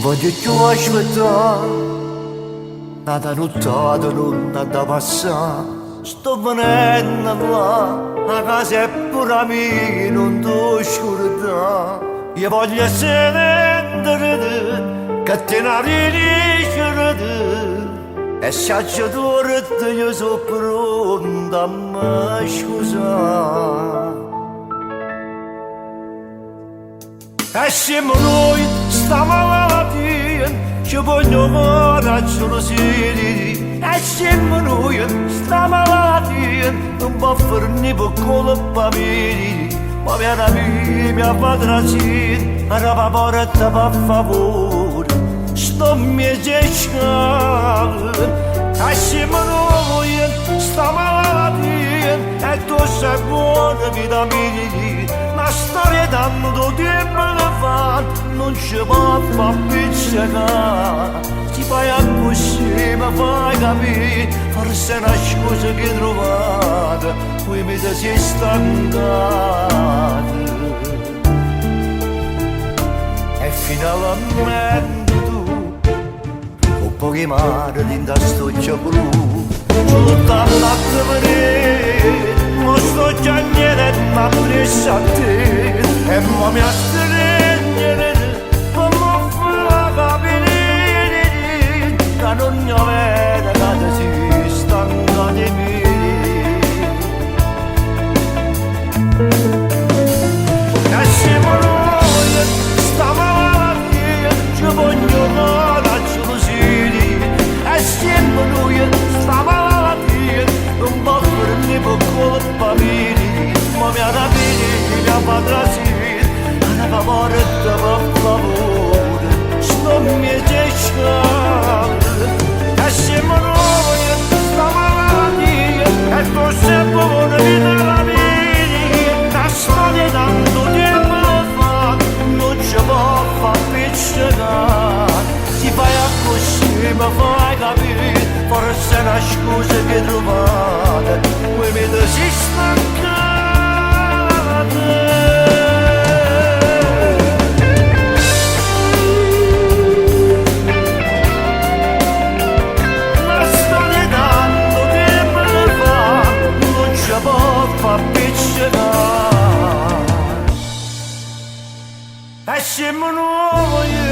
voglio più aspettare, nata nottata non da passare, sto venendo là, a casa è pure mia, non ti scordare. Io voglio essere che te ne riesce e se c'è torto io sono pronta a me scusare. E siamo noi, stiamo malattia, ci voglio coraggio lo seri. E siamo noi, stiamo malattia, non può farne per colpa mia. Ma mia amica, mia patracina, la porta per favore, sto mi cercando. E siamo noi, stiamo malattia, e tu sei buona vita mia. La storia tanto tempo che fa, non ci può far pizzicare. Ti fai a così, mi fai capire, forse è una scusa che hai trovato, poi mi sei stancato. E finalmente tu, con pochi mari di da stoccia blu, tutta la venire, non sto già niente, ma preso a te, e ma mi astregnere, come fa capire, che non ne vede che si stanca di me. E siamo noi, stiamo malattia, ci voglio coraggio lo seri. E siamo noi, stiamo malattia, non può farne per colpa mia. Ma mia rapina, mia patracina, la porta per favore, sto mi cercando. E siamo noi, stiamo malattia, e tu sei buona vita la mia. La storia tanto tempo fa, non ci può far piccicare. Ti fai a così, mi fai capire, forse è una scusa che trovate, poi mi si stancate. La storia tanto tempo fa, non ci può far piccicare. E siamo noi